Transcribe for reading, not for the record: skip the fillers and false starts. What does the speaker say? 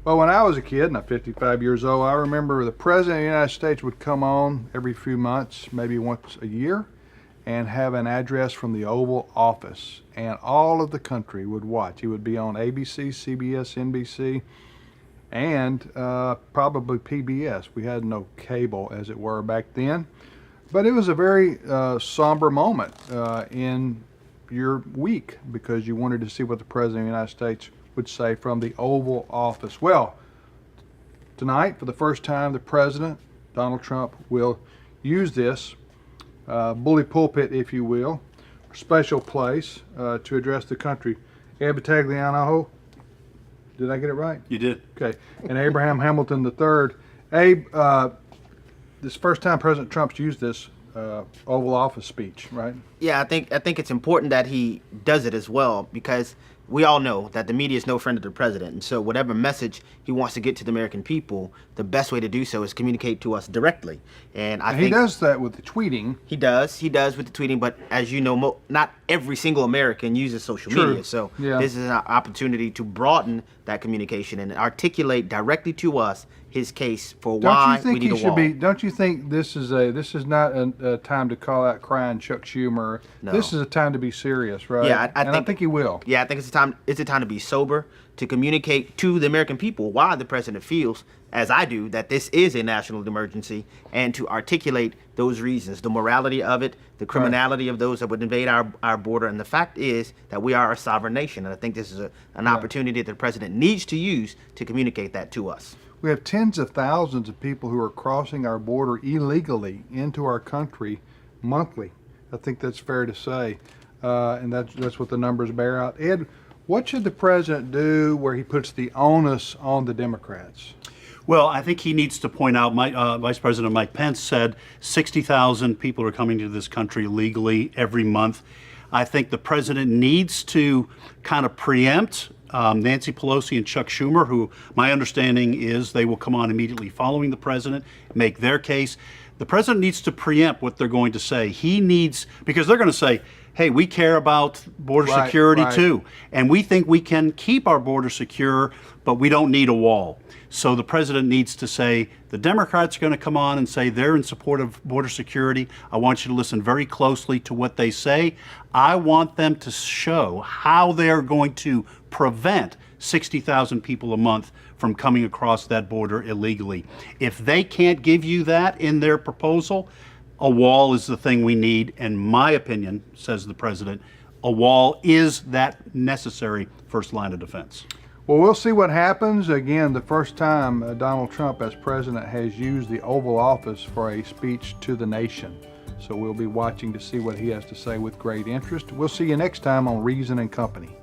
Well, when I was a kid, and I'm 55 years old, I remember the President of the United States would come on every few months, maybe once a year, and have an address from the Oval Office. And all of the country would watch. He would be on ABC, CBS, NBC, and probably PBS. We had no cable, as it were, back then. But it was a very somber moment in your week because you wanted to see what the President of the United States would say from the Oval Office. Well, tonight, for the first time, the President, Donald Trump, will use this bully pulpit, if you will, special place to address the country. Ed Battagliano, did I get it right? You did. Okay. And Abraham Hamilton III. Abe, this first time President Trump's used this Oval Office speech, right? Yeah, I think it's important that he does it as well because we all know that the media is no friend of the president. And so whatever message he wants to get to the American people, the best way to do so is communicate to us directly. And I think he does that with the tweeting. He does with the tweeting, but as you know, not every single American uses social media. So this is an opportunity to broaden that communication and articulate directly to us his case for why we need a wall. Don't you think this is not a time to call out crying Chuck Schumer? No. This is a time to be serious, right? Yeah, I think he will. Yeah, I think it's a time to be sober, to communicate to the American people why the president feels, as I do, that this is a national emergency, and to articulate those reasons, the morality of it, the criminality of those that would invade our border, and the fact is that we are a sovereign nation, and I think this is an opportunity that the president needs to use to communicate that to us. We have tens of thousands of people who are crossing our border illegally into our country monthly. I think that's fair to say, and that's what the numbers bear out. Ed, what should the president do where he puts the onus on the Democrats? Well, I think he needs to point out, Vice President Mike Pence said 60,000 people are coming to this country legally every month. I think the president needs to kind of preempt Nancy Pelosi and Chuck Schumer, who my understanding is they will come on immediately following the president, make their case. The president needs to preempt what they're going to say. He needs, because they're going to say, hey, we care about border security too, and we think we can keep our border secure, but we don't need a wall. So the president needs to say, the Democrats are going to come on and say they're in support of border security. I want you to listen very closely to what they say. I want them to show how they're going to prevent 60,000 people a month from coming across that border illegally. If they can't give you that in their proposal, a wall is the thing we need. In my opinion, says the president, a wall is that necessary first line of defense. Well, we'll see what happens. Again, the first time Donald Trump as president has used the Oval Office for a speech to the nation. So we'll be watching to see what he has to say with great interest. We'll see you next time on Reason and Company.